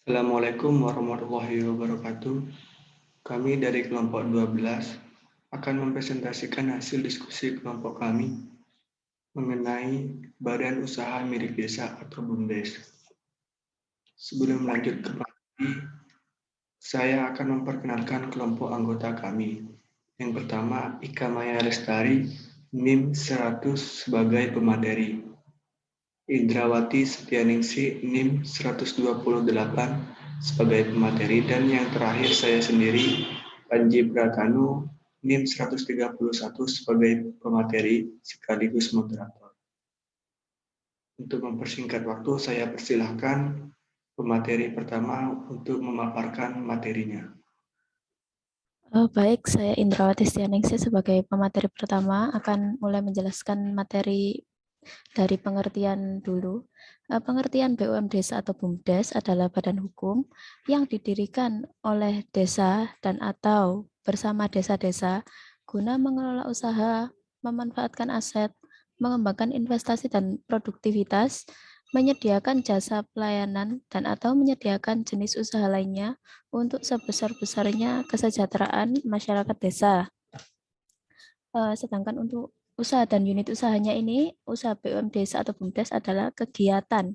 Assalamualaikum warahmatullahi wabarakatuh. Kami dari kelompok 12 akan mempresentasikan hasil diskusi kelompok kami mengenai Badan Usaha Milik Desa atau BUMDes. Sebelum lanjut ke materi, saya akan memperkenalkan kelompok anggota kami. Yang pertama, Ika Maya Lestari, NIM 100 sebagai pemateri. Indrawati Setianingsih, NIM 128 sebagai pemateri, dan yang terakhir saya sendiri, Panji Pratanu, NIM 131 sebagai pemateri sekaligus moderator. Untuk mempersingkat waktu, saya persilahkan pemateri pertama untuk memaparkan materinya. Baik, saya Indrawati Setianingsih sebagai pemateri pertama akan mulai menjelaskan materi dari pengertian dulu. Pengertian BUM Desa atau BUMDes adalah badan hukum yang didirikan oleh desa dan atau bersama desa-desa guna mengelola usaha, memanfaatkan aset, mengembangkan investasi dan produktivitas, menyediakan jasa pelayanan dan atau menyediakan jenis usaha lainnya untuk sebesar-besarnya kesejahteraan masyarakat desa. Sedangkan untuk usaha dan unit usahanya ini, usaha BUM Desa atau BUMDes adalah kegiatan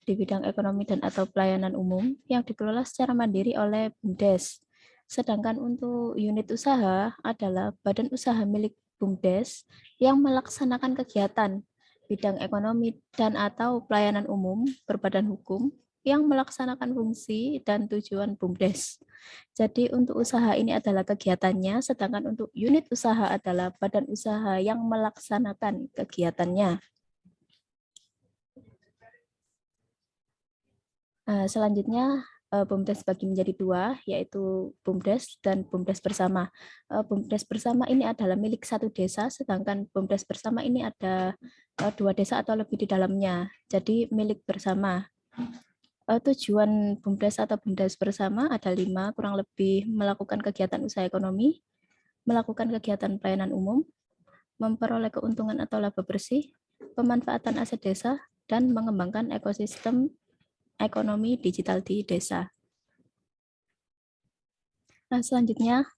di bidang ekonomi dan atau pelayanan umum yang dikelola secara mandiri oleh BUMDes. Sedangkan untuk unit usaha adalah badan usaha milik BUMDes yang melaksanakan kegiatan bidang ekonomi dan atau pelayanan umum berbadan hukum yang melaksanakan fungsi dan tujuan BUMDes. Jadi untuk usaha ini adalah kegiatannya, sedangkan untuk unit usaha adalah badan usaha yang melaksanakan kegiatannya. Selanjutnya, BUMDes bagi menjadi dua, yaitu BUMDes dan BUMDes bersama. BUMDes bersama ini adalah milik satu desa, sedangkan BUMDes bersama ini ada dua desa atau lebih di dalamnya, jadi milik bersama. Tujuan BUMDes atau BUMDes bersama ada 5, kurang lebih melakukan kegiatan usaha ekonomi, melakukan kegiatan pelayanan umum, memperoleh keuntungan atau laba bersih, pemanfaatan aset desa, dan mengembangkan ekosistem ekonomi digital di desa. Nah, selanjutnya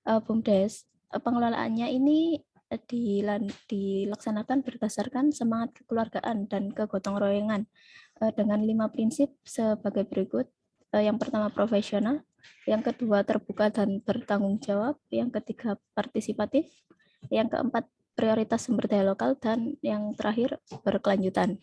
BUMDes, pengelolaannya ini dilaksanakan berdasarkan semangat kekeluargaan dan kegotong royongan dengan 5 prinsip sebagai berikut. Yang pertama profesional, yang kedua terbuka dan bertanggung jawab, yang ketiga partisipatif, yang keempat prioritas sumber daya lokal, dan yang terakhir berkelanjutan.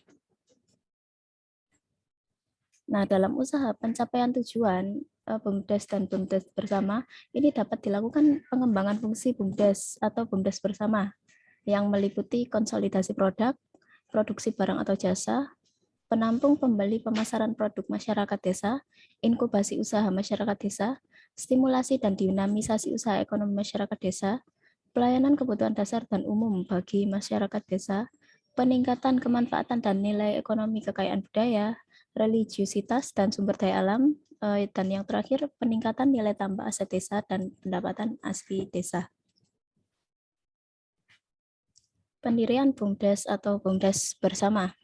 Nah, dalam usaha pencapaian tujuan BUMDes dan BUMDes bersama, ini dapat dilakukan pengembangan fungsi BUMDes atau BUMDes bersama yang meliputi konsolidasi produk, produksi barang atau jasa, penampung pembeli pemasaran produk masyarakat desa, inkubasi usaha masyarakat desa, stimulasi dan dinamisasi usaha ekonomi masyarakat desa, pelayanan kebutuhan dasar dan umum bagi masyarakat desa, peningkatan kemanfaatan dan nilai ekonomi kekayaan budaya, religiusitas dan sumber daya alam, dan yang terakhir peningkatan nilai tambah aset desa dan pendapatan asli desa. Pendirian BUMDes atau BUMDes bersama.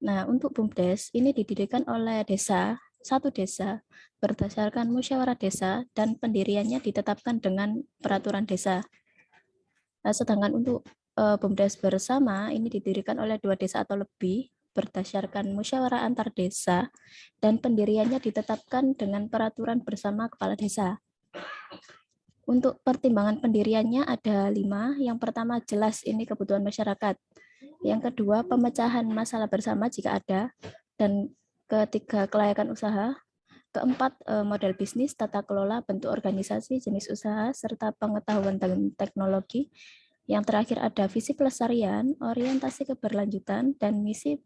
Nah, untuk BUMDes ini didirikan oleh desa, satu desa, berdasarkan musyawarah desa dan pendiriannya ditetapkan dengan peraturan desa. Sedangkan untuk BUMDes bersama ini didirikan oleh dua desa atau lebih berdasarkan musyawarah antar desa dan pendiriannya ditetapkan dengan peraturan bersama kepala desa. Untuk pertimbangan pendiriannya ada 5. Yang pertama jelas ini kebutuhan masyarakat. Yang kedua pemecahan masalah bersama jika ada. Dan ketiga kelayakan usaha. Keempat model bisnis, tata kelola, bentuk organisasi, jenis usaha, serta pengetahuan dan teknologi. Yang terakhir ada visi pelestarian, orientasi keberlanjutan, dan misi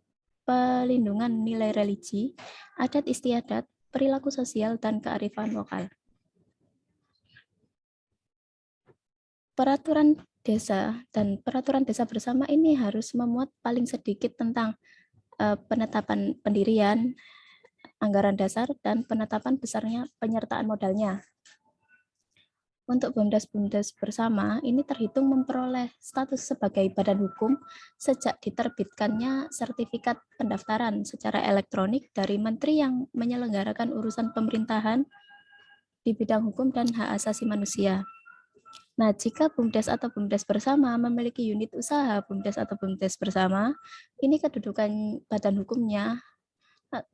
pelindungan nilai religi, adat istiadat, perilaku sosial, dan kearifan lokal. Peraturan desa dan peraturan desa bersama ini harus memuat paling sedikit tentang penetapan pendirian, anggaran dasar, dan penetapan besarnya penyertaan modalnya. Untuk BUMDes-BUMDes bersama ini terhitung memperoleh status sebagai badan hukum sejak diterbitkannya sertifikat pendaftaran secara elektronik dari menteri yang menyelenggarakan urusan pemerintahan di bidang hukum dan hak asasi manusia. Nah, jika BUMDes atau BUMDes bersama memiliki unit usaha BUMDes atau BUMDes bersama, ini kedudukan badan hukumnya,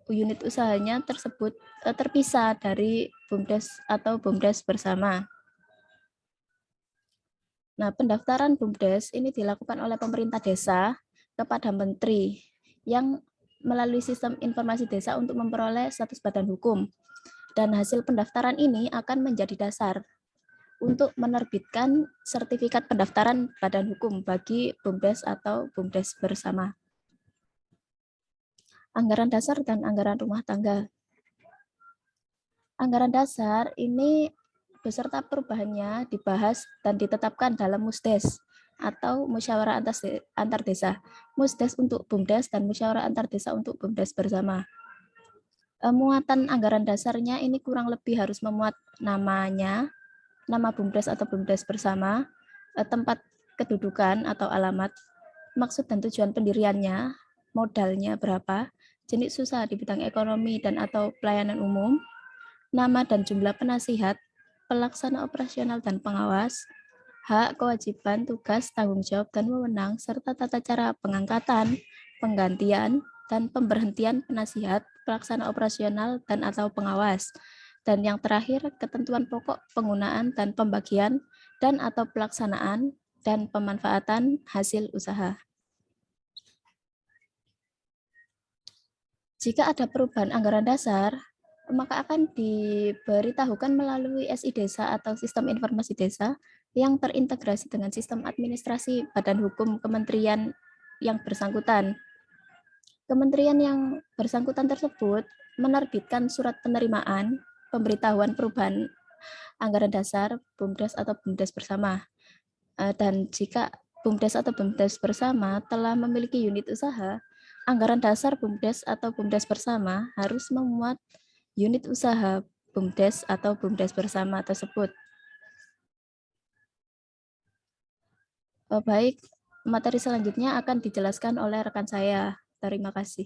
unit usahanya tersebut terpisah dari BUMDes atau BUMDes bersama. Nah, pendaftaran BUMDes ini dilakukan oleh pemerintah desa kepada menteri yang melalui sistem informasi desa untuk memperoleh status badan hukum. Dan hasil pendaftaran ini akan menjadi dasar untuk menerbitkan sertifikat pendaftaran badan hukum bagi BUMDes atau BUMDes bersama. Anggaran dasar dan anggaran rumah tangga. Anggaran dasar ini beserta perubahannya dibahas dan ditetapkan dalam Musdes atau musyawarah antar desa. Musdes untuk BUMDes dan musyawarah antar desa untuk BUMDes bersama. Muatan anggaran dasarnya ini kurang lebih harus memuat namanya, nama BUMDes atau BUMDes bersama, tempat kedudukan atau alamat, maksud dan tujuan pendiriannya, modalnya berapa, jenis usaha di bidang ekonomi dan atau pelayanan umum, nama dan jumlah penasihat, pelaksana operasional dan pengawas, hak, kewajiban, tugas, tanggung jawab, dan wewenang, serta tata cara pengangkatan, penggantian, dan pemberhentian penasihat, pelaksana operasional, dan atau pengawas. Dan yang terakhir, ketentuan pokok penggunaan dan pembagian, dan atau pelaksanaan, dan pemanfaatan hasil usaha. Jika ada perubahan anggaran dasar, maka akan diberitahukan melalui SI Desa atau Sistem Informasi Desa yang terintegrasi dengan sistem administrasi badan hukum kementerian yang bersangkutan. Kementerian yang bersangkutan tersebut menerbitkan surat penerimaan pemberitahuan perubahan anggaran dasar BUMDes atau BUMDes bersama. Dan jika BUMDes atau BUMDes bersama telah memiliki unit usaha, anggaran dasar BUMDes atau BUMDes bersama harus memuat unit usaha BUMDes atau BUMDes bersama tersebut. Baik, materi selanjutnya akan dijelaskan oleh rekan saya. Terima kasih.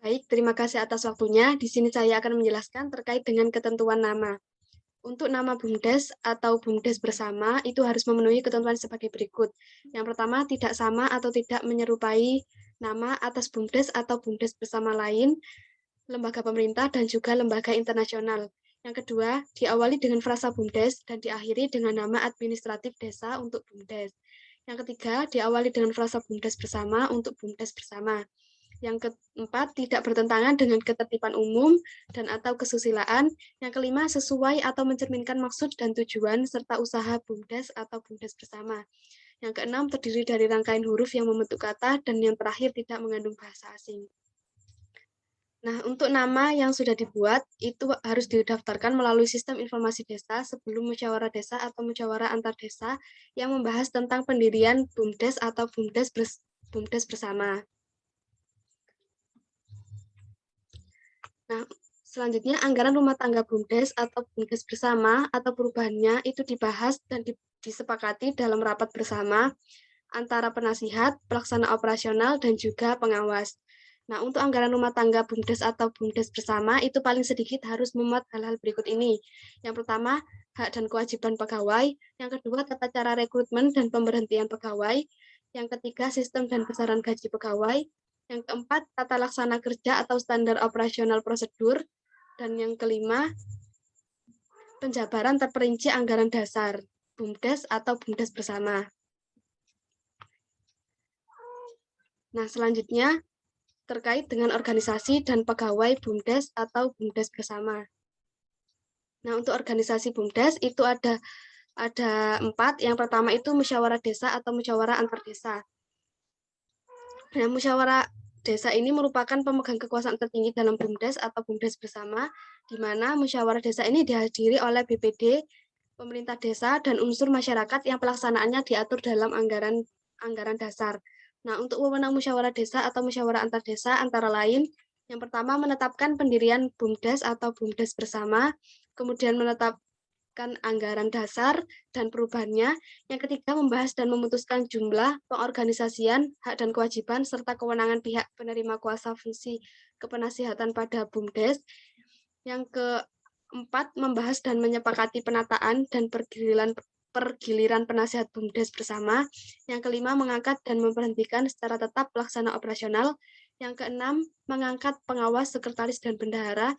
Baik, terima kasih atas waktunya. Di sini saya akan menjelaskan terkait dengan ketentuan nama. Untuk nama BUMDes atau BUMDes bersama itu harus memenuhi ketentuan sebagai berikut. Yang pertama, tidak sama atau tidak menyerupai nama atas BUMDes atau BUMDes bersama lain, lembaga pemerintah, dan juga lembaga internasional. Yang kedua, diawali dengan frasa BUMDes dan diakhiri dengan nama administratif desa untuk BUMDes. Yang ketiga, diawali dengan frasa BUMDes bersama untuk BUMDes bersama. Yang keempat, tidak bertentangan dengan ketertiban umum dan atau kesusilaan. Yang kelima, sesuai atau mencerminkan maksud dan tujuan serta usaha BUMDes atau BUMDes bersama. Yang keenam, terdiri dari rangkaian huruf yang membentuk kata, dan yang terakhir tidak mengandung bahasa asing. Nah, untuk nama yang sudah dibuat, itu harus didaftarkan melalui sistem informasi desa sebelum musyawarah desa atau musyawarah antar desa yang membahas tentang pendirian BUMDes atau BUMDes bersama. Nah, selanjutnya anggaran rumah tangga BUMDes atau BUMDes bersama atau perubahannya itu dibahas dan disepakati dalam rapat bersama antara penasihat, pelaksana operasional, dan juga pengawas. Nah, untuk anggaran rumah tangga BUMDes atau BUMDes bersama itu paling sedikit harus memuat hal-hal berikut ini. Yang pertama, hak dan kewajiban pegawai. Yang kedua, tata cara rekrutmen dan pemberhentian pegawai. Yang ketiga, sistem dan besaran gaji pegawai. Yang keempat, tata laksana kerja atau standar operasional prosedur. Dan yang kelima, penjabaran terperinci anggaran dasar BUMDes atau BUMDes bersama. Nah, selanjutnya terkait dengan organisasi dan pegawai BUMDes atau BUMDes bersama. Nah, untuk organisasi BUMDes itu ada 4. Yang pertama itu musyawarah desa atau musyawarah antar desa. Nah, musyawarah desa ini merupakan pemegang kekuasaan tertinggi dalam BUMDes atau BUMDes bersama, di mana musyawarah desa ini dihadiri oleh BPD, pemerintah desa, dan unsur masyarakat yang pelaksanaannya diatur dalam anggaran dasar. Nah, untuk wewenang musyawarah desa atau musyawarah antar desa antara lain, yang pertama menetapkan pendirian BUMDes atau BUMDes bersama, kemudian anggaran dasar dan perubahannya. Yang ketiga, membahas dan memutuskan jumlah, pengorganisasian, hak dan kewajiban, serta kewenangan pihak penerima kuasa fungsi kepenasihatan pada BUMDes. Yang keempat, membahas dan menyepakati penataan dan pergiliran penasihat BUMDes bersama. Yang kelima, mengangkat dan memberhentikan secara tetap pelaksana operasional. Yang keenam, mengangkat pengawas, sekretaris, dan bendahara.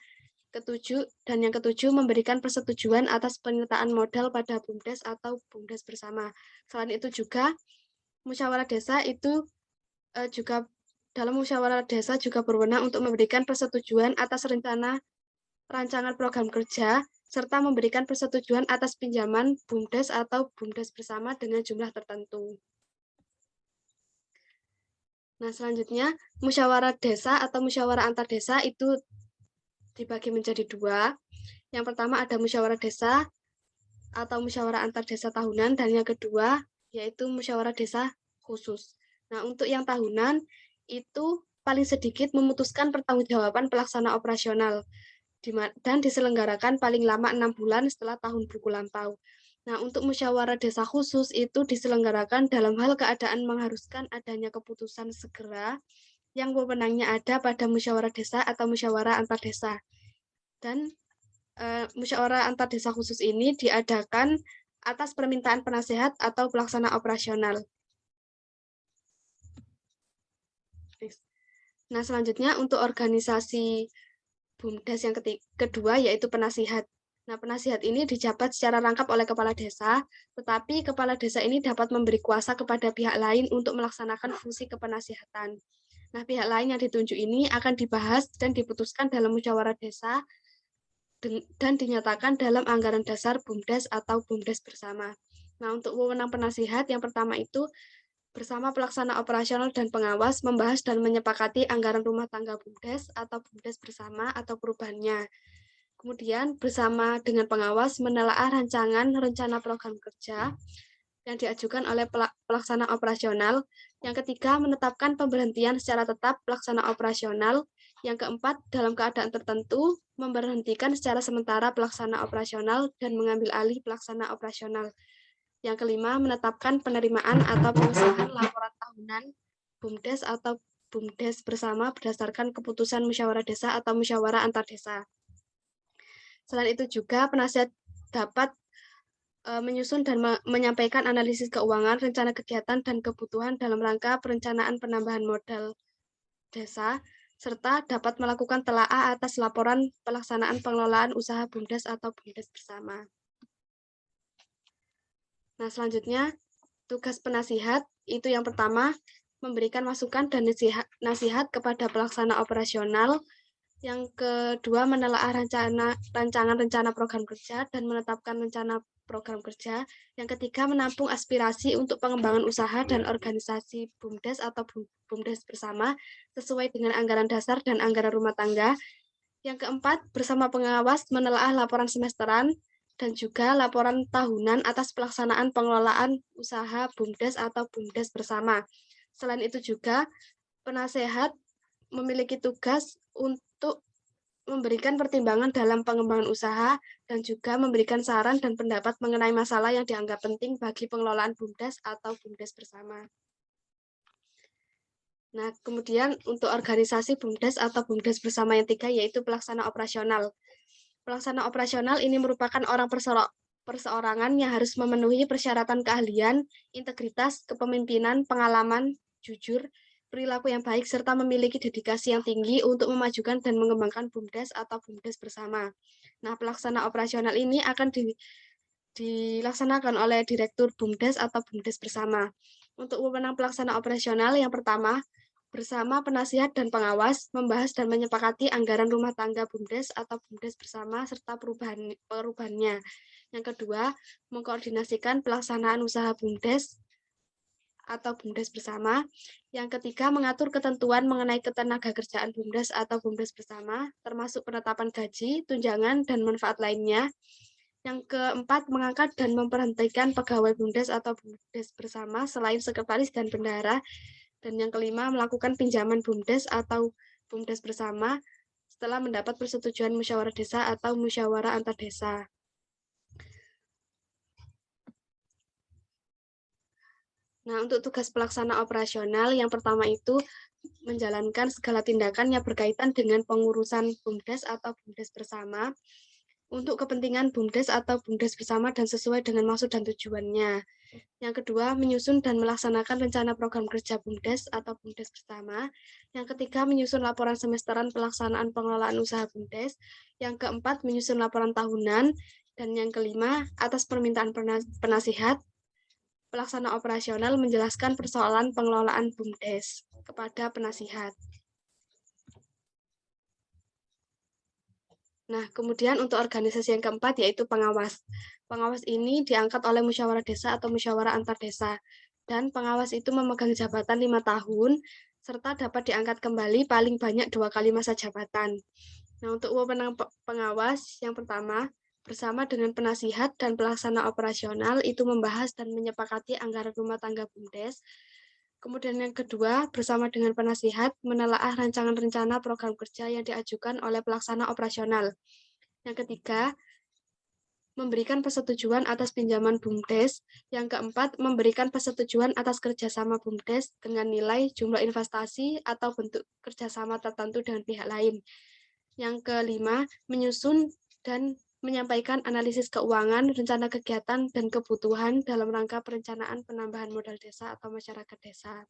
Yang ketujuh, memberikan persetujuan atas penyertaan modal pada BUMDes atau BUMDes bersama. Selain itu juga, musyawarah desa itu juga dalam musyawarah desa juga berwenang untuk memberikan persetujuan atas rancangan program kerja, serta memberikan persetujuan atas pinjaman BUMDes atau BUMDes bersama dengan jumlah tertentu. Nah, selanjutnya, musyawarah desa atau musyawarah antar desa itu dibagi menjadi dua. Yang pertama ada musyawarah desa atau musyawarah antar desa tahunan, dan yang kedua yaitu musyawarah desa khusus. Nah, untuk yang tahunan itu paling sedikit memutuskan pertanggungjawaban pelaksana operasional dan diselenggarakan paling lama 6 bulan setelah tahun buku lampau. Nah, untuk musyawarah desa khusus itu diselenggarakan dalam hal keadaan mengharuskan adanya keputusan segera yang wewenangnya ada pada musyawarah desa atau musyawarah antar desa. Dan musyawarah antar desa khusus ini diadakan atas permintaan penasehat atau pelaksana operasional. Nah, selanjutnya untuk organisasi BUMDes yang kedua yaitu penasihat. Nah, penasihat ini dijabat secara rangkap oleh kepala desa, tetapi kepala desa ini dapat memberi kuasa kepada pihak lain untuk melaksanakan fungsi kepenasihatan. Nah, pihak lain yang ditunjuk ini akan dibahas dan diputuskan dalam musyawarah desa dan dinyatakan dalam anggaran dasar BUMDes atau BUMDes bersama. Nah, untuk wewenang penasihat yang pertama itu bersama pelaksana operasional dan pengawas membahas dan menyepakati anggaran rumah tangga BUMDes atau BUMDes bersama atau perubahannya. Kemudian bersama dengan pengawas menelaah rancangan rencana program kerja yang diajukan oleh pelaksana operasional. Yang ketiga, menetapkan pemberhentian secara tetap pelaksana operasional. Yang keempat, dalam keadaan tertentu, memberhentikan secara sementara pelaksana operasional dan mengambil alih pelaksana operasional. Yang kelima, menetapkan penerimaan atau pengesahan laporan tahunan BUMDes atau BUMDes bersama berdasarkan keputusan musyawarah desa atau musyawarah antar desa. Selain itu juga, penasihat dapat menyusun dan menyampaikan analisis keuangan, rencana kegiatan, dan kebutuhan dalam rangka perencanaan penambahan modal desa, serta dapat melakukan telaah atas laporan pelaksanaan pengelolaan usaha BUMDes atau BUMDes bersama. Nah, selanjutnya, tugas penasihat itu yang pertama, memberikan masukan dan nasihat kepada pelaksana operasional. Yang kedua, menelaah rancangan rencana program kerja dan menetapkan rencana program kerja. Yang ketiga, menampung aspirasi untuk pengembangan usaha dan organisasi BUMDes atau BUMDes bersama sesuai dengan anggaran dasar dan anggaran rumah tangga. Yang keempat, bersama pengawas menelaah laporan semesteran dan juga laporan tahunan atas pelaksanaan pengelolaan usaha BUMDes atau BUMDes bersama. Selain itu juga, penasehat memiliki tugas untuk memberikan pertimbangan dalam pengembangan usaha dan juga memberikan saran dan pendapat mengenai masalah yang dianggap penting bagi pengelolaan BUMDes atau BUMDes bersama. Nah, kemudian untuk organisasi BUMDes atau BUMDes bersama yang tiga yaitu pelaksana operasional. Pelaksana operasional ini merupakan orang perseorangan yang harus memenuhi persyaratan keahlian, integritas, kepemimpinan, pengalaman, jujur, perilaku yang baik, serta memiliki dedikasi yang tinggi untuk memajukan dan mengembangkan BUMDes atau BUMDes bersama. Nah, pelaksana operasional ini akan dilaksanakan oleh Direktur BUMDes atau BUMDes bersama. Untuk wewenang pelaksana operasional yang pertama, bersama penasihat dan pengawas, membahas dan menyepakati anggaran rumah tangga BUMDes atau BUMDes bersama serta perubahannya. Yang kedua, mengkoordinasikan pelaksanaan usaha BUMDes atau BUMDes bersama. Yang ketiga, mengatur ketentuan mengenai ketenagakerjaan BUMDes atau BUMDes bersama, termasuk penetapan gaji, tunjangan, dan manfaat lainnya. Yang keempat, mengangkat dan memberhentikan pegawai BUMDes atau BUMDes bersama selain sekretaris dan bendahara. Dan yang kelima, melakukan pinjaman BUMDes atau BUMDes bersama setelah mendapat persetujuan musyawarah desa atau musyawarah antar desa. Nah, untuk tugas pelaksana operasional, yang pertama itu menjalankan segala tindakan yang berkaitan dengan pengurusan BUMDes atau BUMDes bersama untuk kepentingan BUMDes atau BUMDes bersama dan sesuai dengan maksud dan tujuannya. Yang kedua, menyusun dan melaksanakan rencana program kerja BUMDes atau BUMDes bersama. Yang ketiga, menyusun laporan semesteran pelaksanaan pengelolaan usaha BUMDes. Yang keempat, menyusun laporan tahunan. Dan yang kelima, atas permintaan penasihat, pelaksana operasional menjelaskan persoalan pengelolaan BUMDes kepada penasihat. Nah, kemudian untuk organisasi yang keempat yaitu pengawas. Pengawas ini diangkat oleh musyawarah desa atau musyawarah antar desa. Dan pengawas itu memegang jabatan 5 tahun, serta dapat diangkat kembali paling banyak 2 kali masa jabatan. Nah, untuk wewenang pengawas, yang pertama, bersama dengan penasihat dan pelaksana operasional itu membahas dan menyepakati anggaran rumah tangga BUMDes. Kemudian yang kedua, bersama dengan penasihat menelaah rancangan rencana program kerja yang diajukan oleh pelaksana operasional. Yang ketiga, memberikan persetujuan atas pinjaman BUMDes. Yang keempat, memberikan persetujuan atas kerjasama BUMDes dengan nilai, jumlah investasi, atau bentuk kerjasama tertentu dengan pihak lain. Yang kelima, menyusun dan menyampaikan analisis keuangan, rencana kegiatan, dan kebutuhan dalam rangka perencanaan penambahan modal desa atau masyarakat desa.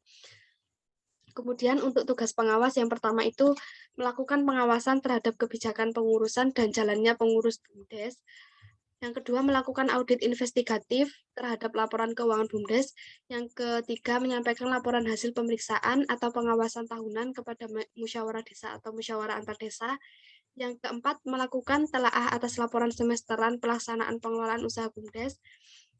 Kemudian untuk tugas pengawas yang pertama itu melakukan pengawasan terhadap kebijakan pengurusan dan jalannya pengurus BUMDes. Yang kedua, melakukan audit investigatif terhadap laporan keuangan BUMDes. Yang ketiga, menyampaikan laporan hasil pemeriksaan atau pengawasan tahunan kepada musyawarah desa atau musyawarah antar desa. Yang keempat, melakukan telaah atas laporan semesteran pelaksanaan pengelolaan usaha BUMDes.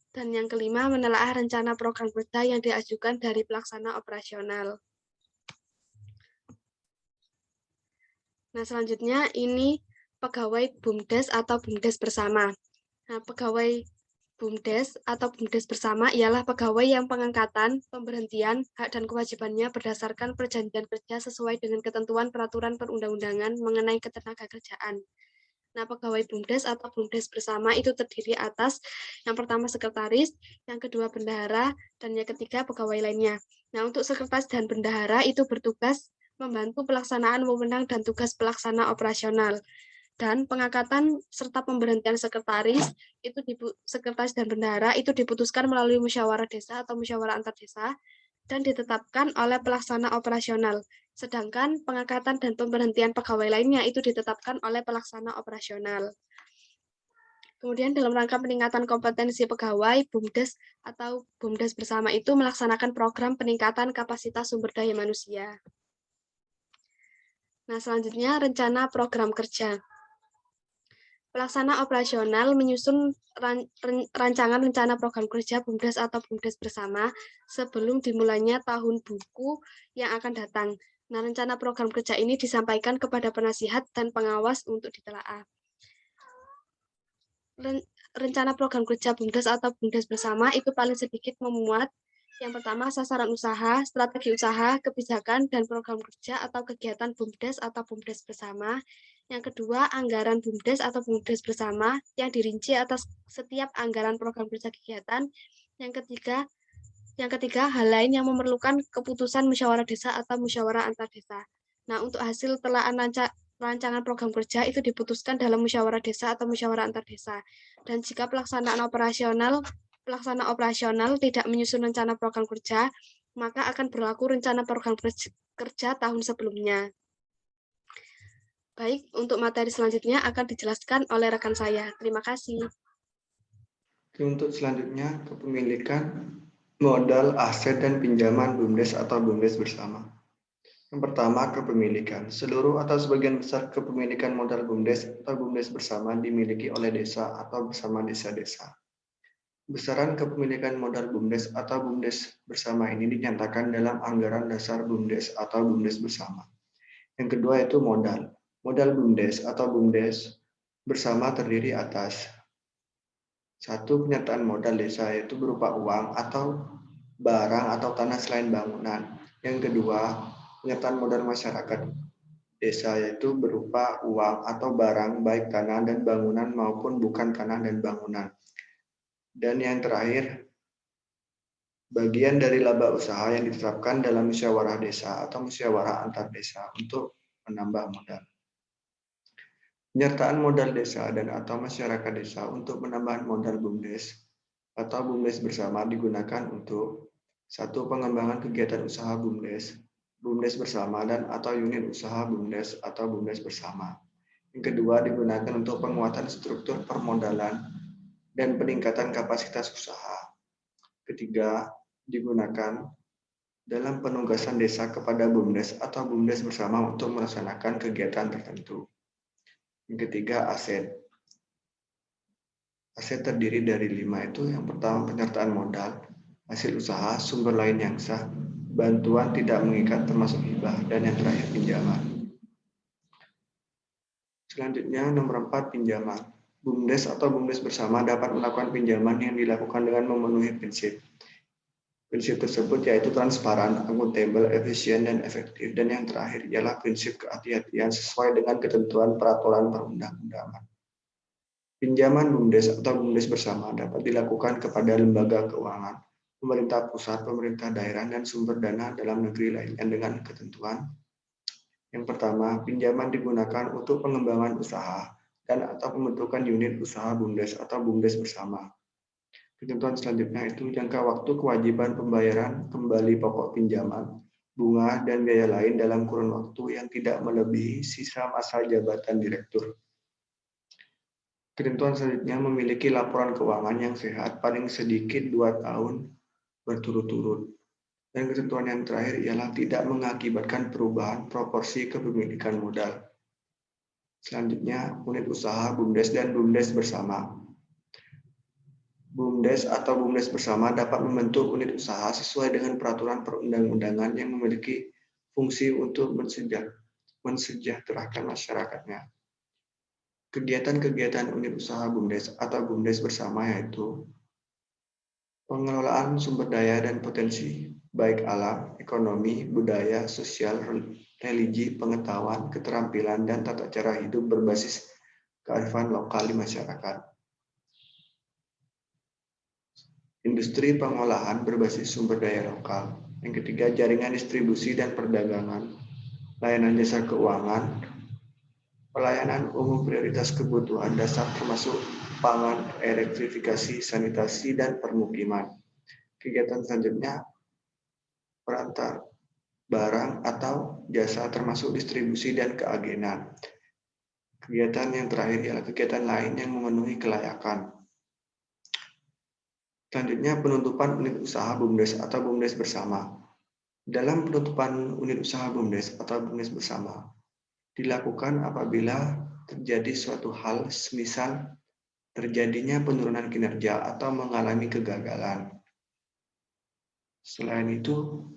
Dan yang kelima, menelaah rencana program kerja yang diajukan dari pelaksana operasional. Nah, selanjutnya ini pegawai BUMDes atau BUMDes bersama. Nah, pegawai BUMDes atau BUMDes bersama ialah pegawai yang pengangkatan, pemberhentian, hak dan kewajibannya berdasarkan perjanjian kerja sesuai dengan ketentuan peraturan perundang-undangan mengenai ketenagakerjaan. Nah, pegawai BUMDes atau BUMDes bersama itu terdiri atas yang pertama sekretaris, yang kedua bendahara, dan yang ketiga pegawai lainnya. Nah, untuk sekretaris dan bendahara itu bertugas membantu pelaksanaan wewenang dan tugas pelaksana operasional. Dan pengangkatan serta pemberhentian sekretaris sekretaris dan bendahara itu diputuskan melalui musyawarah desa atau musyawarah antar desa dan ditetapkan oleh pelaksana operasional. Sedangkan pengangkatan dan pemberhentian pegawai lainnya itu ditetapkan oleh pelaksana operasional. Kemudian dalam rangka peningkatan kompetensi pegawai, BUMDes atau BUMDes bersama itu melaksanakan program peningkatan kapasitas sumber daya manusia. Nah, selanjutnya rencana program kerja. Pelaksana operasional menyusun rancangan rencana program kerja BUMDes atau BUMDes bersama sebelum dimulainya tahun buku yang akan datang. Nah, rencana program kerja ini disampaikan kepada penasihat dan pengawas untuk ditelaah. Rencana program kerja BUMDes atau BUMDes bersama itu paling sedikit memuat yang pertama sasaran usaha, strategi usaha, kebijakan, dan program kerja atau kegiatan BUMDes atau BUMDes bersama. Yang kedua, anggaran BUMDes atau BUMDes bersama yang dirinci atas setiap anggaran program kerja kegiatan. Yang ketiga, hal lain yang memerlukan keputusan musyawarah desa atau musyawarah antar desa. Nah, untuk hasil telaan rancangan program kerja itu diputuskan dalam musyawarah desa atau musyawarah antar desa. Dan jika pelaksana operasional tidak menyusun rencana program kerja, maka akan berlaku rencana program kerja tahun sebelumnya. Baik, untuk materi selanjutnya akan dijelaskan oleh rekan saya. Terima kasih. Untuk selanjutnya, kepemilikan modal, aset, dan pinjaman BUMDes atau BUMDes bersama. Yang pertama, kepemilikan. Seluruh atau sebagian besar kepemilikan modal BUMDes atau BUMDes bersama dimiliki oleh desa atau bersama desa-desa. Besaran kepemilikan modal BUMDes atau BUMDes bersama ini dinyatakan dalam anggaran dasar BUMDes atau BUMDes bersama. Yang kedua itu modal. Modal BUMDes atau BUMDes bersama terdiri atas satu, penyataan modal desa yaitu berupa uang atau barang atau tanah selain bangunan. Yang kedua, penyataan modal masyarakat desa yaitu berupa uang atau barang baik tanah dan bangunan maupun bukan tanah dan bangunan. Dan yang terakhir, bagian dari laba usaha yang ditetapkan dalam musyawarah desa atau musyawarah antar desa untuk menambah modal. Penyertaan modal desa dan atau masyarakat desa untuk penambahan modal BUMDes atau BUMDes bersama digunakan untuk satu, pengembangan kegiatan usaha BUMDes, BUMDes bersama dan atau unit usaha BUMDes atau BUMDes bersama. Yang kedua, digunakan untuk penguatan struktur permodalan dan peningkatan kapasitas usaha. Ketiga, digunakan dalam penugasan desa kepada BUMDes atau BUMDes bersama untuk melaksanakan kegiatan tertentu. Yang ketiga, aset. Aset terdiri dari 5 itu. Yang pertama, penyertaan modal, hasil usaha, sumber lain yang sah, bantuan tidak mengikat termasuk hibah, dan yang terakhir pinjaman. Selanjutnya, nomor 4, pinjaman. BUMDes atau BUMDes bersama dapat melakukan pinjaman yang dilakukan dengan memenuhi prinsip. Prinsip tersebut yaitu transparan, akuntabel, efisien, dan efektif. Dan yang terakhir ialah prinsip kehati-hatian sesuai dengan ketentuan peraturan perundang-undangan. Pinjaman BUMDes atau BUMDes bersama dapat dilakukan kepada lembaga keuangan, pemerintah pusat, pemerintah daerah, dan sumber dana dalam negeri lainnya dengan ketentuan. Yang pertama, pinjaman digunakan untuk pengembangan usaha dan atau pembentukan unit usaha BUMDes atau BUMDes bersama. Ketentuan selanjutnya itu jangka waktu kewajiban pembayaran kembali pokok pinjaman, bunga, dan biaya lain dalam kurun waktu yang tidak melebihi sisa masa jabatan direktur. Ketentuan selanjutnya memiliki laporan keuangan yang sehat paling sedikit 2 tahun berturut-turut. Dan ketentuan yang terakhir ialah tidak mengakibatkan perubahan proporsi kepemilikan modal. Selanjutnya, unit usaha BUMDes dan BUMDes bersama. BUMDes atau BUMDes bersama dapat membentuk unit usaha sesuai dengan peraturan perundang-undangan yang memiliki fungsi untuk mensejahterakan masyarakatnya. Kegiatan-kegiatan unit usaha BUMDes atau BUMDes bersama yaitu pengelolaan sumber daya dan potensi, baik alam, ekonomi, budaya, sosial, religi, pengetahuan, keterampilan, dan tata cara hidup berbasis kearifan lokal di masyarakat. Industri pengolahan berbasis sumber daya lokal. Yang ketiga, jaringan distribusi dan perdagangan, layanan jasa keuangan, pelayanan umum prioritas kebutuhan dasar termasuk pangan, elektrifikasi, sanitasi, dan permukiman. Kegiatan selanjutnya, perantar barang atau jasa termasuk distribusi dan keagenan. Kegiatan yang terakhir ialah kegiatan lain yang memenuhi kelayakan. Selanjutnya, penutupan unit usaha BUMDes atau BUMDes bersama. Dalam penutupan unit usaha BUMDes atau BUMDes bersama, dilakukan apabila terjadi suatu hal semisal terjadinya penurunan kinerja atau mengalami kegagalan. Selain itu,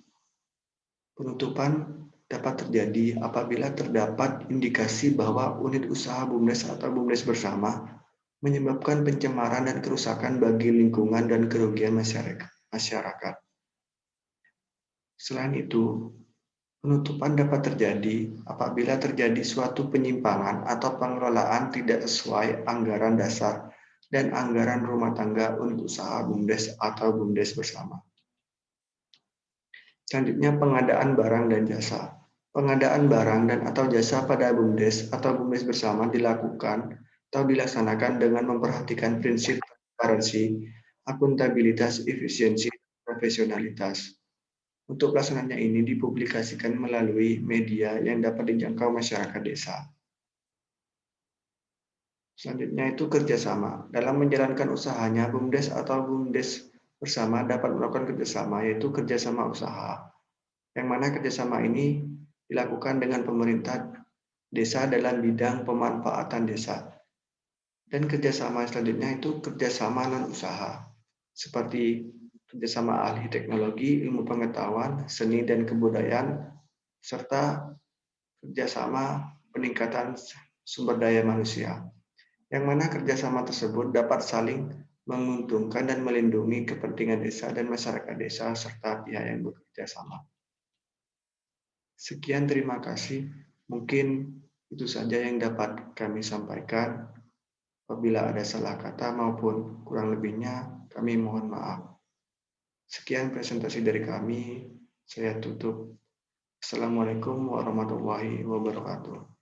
penutupan dapat terjadi apabila terdapat indikasi bahwa unit usaha BUMDes atau BUMDes bersama menyebabkan pencemaran dan kerusakan bagi lingkungan dan kerugian masyarakat. Selain itu, penutupan dapat terjadi apabila terjadi suatu penyimpangan atau pengelolaan tidak sesuai anggaran dasar dan anggaran rumah tangga unit usaha BUMDes atau BUMDes bersama. Selanjutnya, pengadaan barang dan jasa. Pengadaan barang dan atau jasa pada BUMDes atau BUMDes bersama dilakukan atau dilaksanakan dengan memperhatikan prinsip transparansi, akuntabilitas, efisiensi, dan profesionalitas. Untuk pelaksanaannya ini dipublikasikan melalui media yang dapat dijangkau masyarakat desa. Selanjutnya itu kerjasama. Dalam menjalankan usahanya, BUMDes atau BUMDes bersama dapat melakukan kerjasama, yaitu kerjasama usaha. Yang mana kerjasama ini dilakukan dengan pemerintah desa dalam bidang pemanfaatan desa. Dan kerjasama selanjutnya itu kerjasama non-usaha, seperti kerjasama ahli teknologi, ilmu pengetahuan, seni dan kebudayaan, serta kerjasama peningkatan sumber daya manusia, yang mana kerjasama tersebut dapat saling menguntungkan dan melindungi kepentingan desa dan masyarakat desa serta pihak yang bekerja sama. Sekian, terima kasih. Mungkin itu saja yang dapat kami sampaikan. Apabila ada salah kata maupun kurang lebihnya, kami mohon maaf. Sekian presentasi dari kami. Saya tutup. Assalamualaikum warahmatullahi wabarakatuh.